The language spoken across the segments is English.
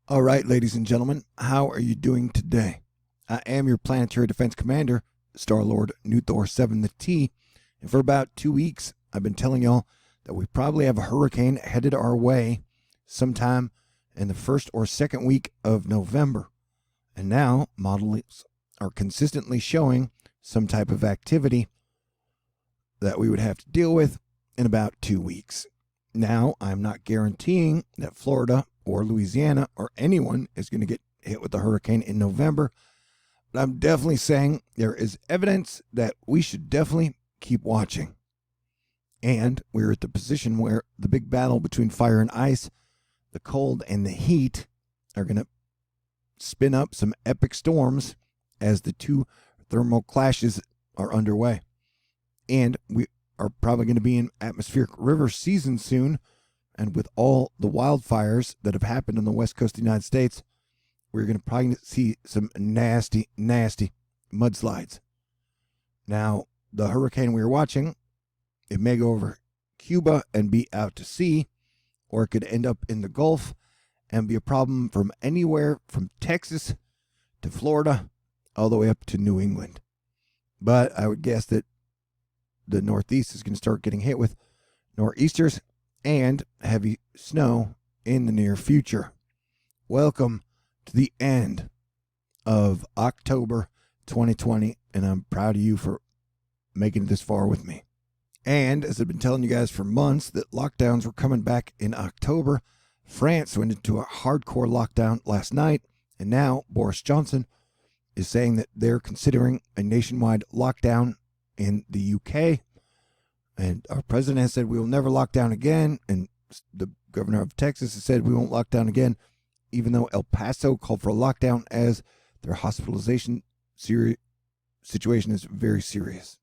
All right, ladies and gentlemen, how are you doing today? I am your planetary defense commander, Star-Lord New Thor 7 the T, and for about 2 weeks, I've been telling y'all that we probably have a hurricane headed our way sometime in the first or second week of November. And now, models are consistently showing some type of activity that we would have to deal with in about 2 weeks. Now, I'm not guaranteeing that Florida or Louisiana or anyone is going to get hit with a hurricane in November, but I'm definitely saying there is evidence that we should definitely keep watching. And we're at the position where the big battle between fire and ice, the cold and the heat, are going to spin up some epic storms as the two thermal clashes are underway. And we are probably going to be in atmospheric river season soon. And with all the wildfires that have happened on the west coast of the United States, we're going to probably see some nasty, nasty mudslides. Now, the hurricane we are watching, it may go over Cuba and be out to sea, or it could end up in the Gulf and be a problem from anywhere from Texas to Florida all the way up to New England. But I would guess that the Northeast is going to start getting hit with nor'easters and heavy snow in the near future. Welcome to the end of October 2020, and I'm proud of you for making it this far with me. And as I've been telling you guys for months that lockdowns were coming back in October, France went into a hardcore lockdown last night, and now Boris Johnson is saying that they're considering a nationwide lockdown in the UK. And our president has said we will never lock down again. And the governor of Texas has said we won't lock down again, even though El Paso called for a lockdown as their hospitalization situation is very serious.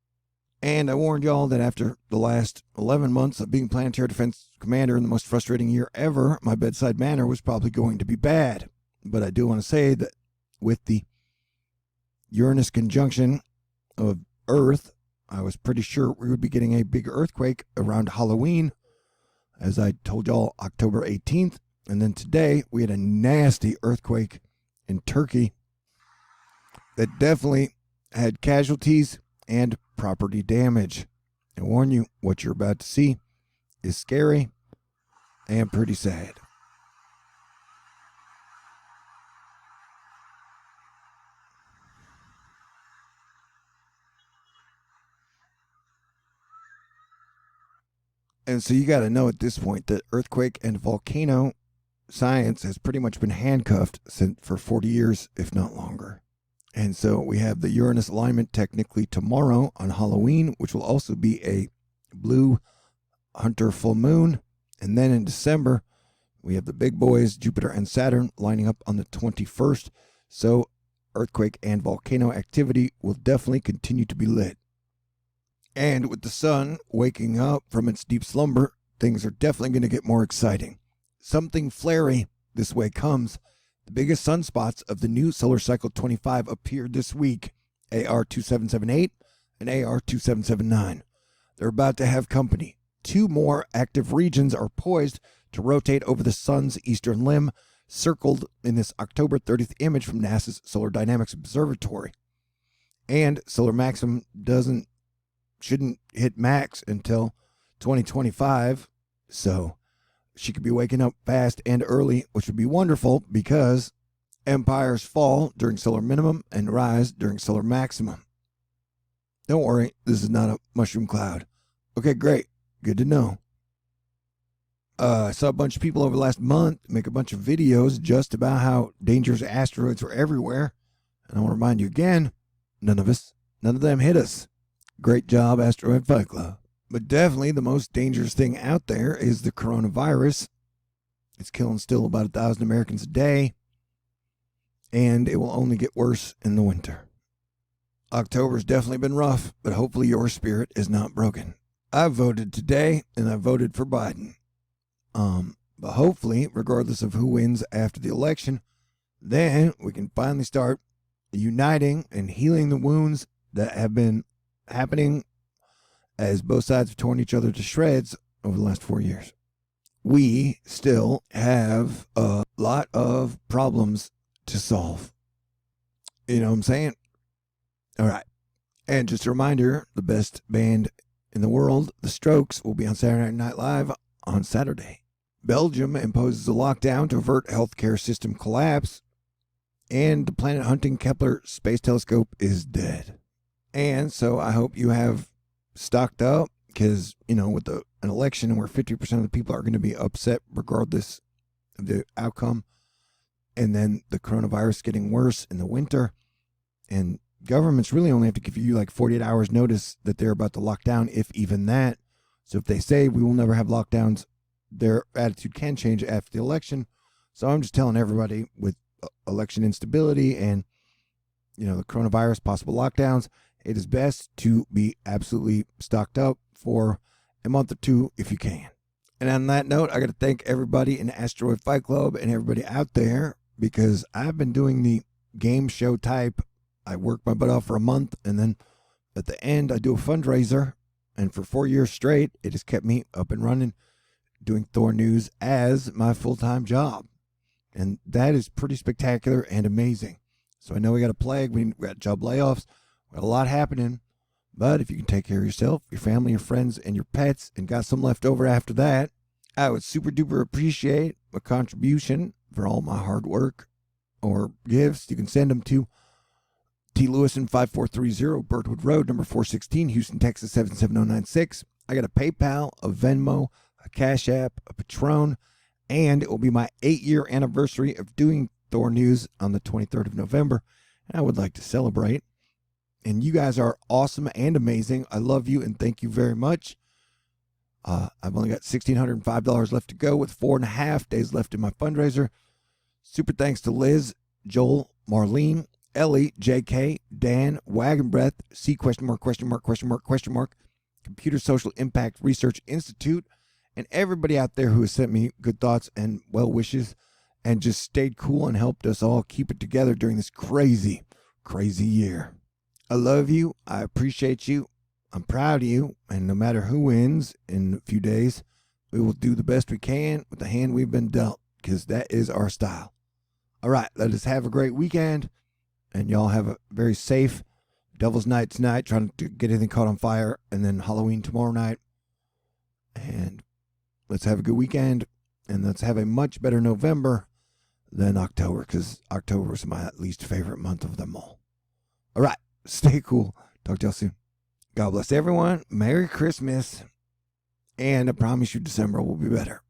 And I warned y'all that after the last 11 months of being planetary defense commander in the most frustrating year ever, my bedside manner was probably going to be bad. But I do want to say that with the Uranus conjunction of Earth, I was pretty sure we would be getting a big earthquake around Halloween, as I told y'all, October 18th. And then today, we had a nasty earthquake in Turkey that definitely had casualties and property damage. I warn you, what you're about to see is scary and pretty sad. And so you got to know at this point that earthquake and volcano science has pretty much been handcuffed for 40 years, if not longer. And so we have the Uranus alignment technically tomorrow on Halloween, which will also be a blue hunter full moon. And then in December, we have the big boys, Jupiter and Saturn, lining up on the 21st. So earthquake and volcano activity will definitely continue to be lit. And with the sun waking up from its deep slumber, things are definitely going to get more exciting. Something flary this way comes. The biggest sunspots of the new solar cycle 25 appeared this week, AR 2778 and AR 2779. They're about to have company. 2 more active regions are poised to rotate over the sun's eastern limb, circled in this October 30th image from NASA's Solar Dynamics Observatory. And solar maximum shouldn't hit max until 2025, so she could be waking up fast and early, which would be wonderful because empires fall during solar minimum and rise during solar maximum. Don't worry, this is not a mushroom cloud. Okay, great. Good to know. I saw a bunch of people over the last month make a bunch of videos just about how dangerous asteroids were everywhere. And I want to remind you again, none of them hit us. Great job, Asteroid Fight Club. But definitely the most dangerous thing out there is the coronavirus. It's killing still about 1,000 Americans a day. And it will only get worse in the winter. October's definitely been rough, but hopefully your spirit is not broken. I voted today, and I voted for Biden. But hopefully, regardless of who wins after the election, then we can finally start uniting and healing the wounds that have been happening as both sides have torn each other to shreds over the last 4 years. we still have a lot of problems to solve. You know what I'm saying? All right. And just a reminder, the best band in the world, The Strokes, will be on Saturday Night Live on Saturday. Belgium imposes a lockdown to avert healthcare system collapse. And the planet hunting Kepler Space Telescope is dead. And so I hope you have stocked up because, with an election where 50% of the people are going to be upset regardless of the outcome, and then the coronavirus getting worse in the winter, and governments really only have to give you like 48 hours notice that they're about to lock down, if even that. So if they say we will never have lockdowns, their attitude can change after the election. So I'm just telling everybody, with election instability and the coronavirus, possible lockdowns, it is best to be absolutely stocked up for a month or two if you can. And on that note, I got to thank everybody in the Asteroid Fight Club and everybody out there, because I've been doing the game show type. I work my butt off for a month, and then at the end I do a fundraiser, and for 4 years straight it has kept me up and running, doing THORnews as my full-time job. And that is pretty spectacular and amazing. So I know we got a plague, we got job layoffs, we got a lot happening. But if you can take care of yourself, your family, your friends, and your pets, and got some left over after that, I would super duper appreciate a contribution for all my hard work or gifts. You can send them to TLewison 5430 Birdwood Road, number 416, Houston, Texas 77096. I got a PayPal, a Venmo, a CashApp, a Patron, and it will be my 8-year anniversary of doing THORnews on the 23rd of November. And I would like to celebrate. And you guys are awesome and amazing. I love you and thank you very much. I've only got $1,605 left to go, with 4.5 days left in my fundraiser. Super thanks to Liz, Joel, Marlene, Ellie, JK, Dan, Wagon Breath, C ? Computer Social Impact Research Institute, and everybody out there who has sent me good thoughts and well wishes and just stayed cool and helped us all keep it together during this crazy, crazy year. I love you. I appreciate you. I'm proud of you. And no matter who wins in a few days, we will do the best we can with the hand we've been dealt, because that is our style. All right. Let us have a great weekend. And y'all have a very safe Devil's Night tonight, trying to get anything caught on fire, and then Halloween tomorrow night. And let's have a good weekend. And let's have a much better November than October, because October is my least favorite month of them all. All right. Stay cool. Talk to y'all soon. God bless everyone. Merry Christmas. And I promise you December will be better.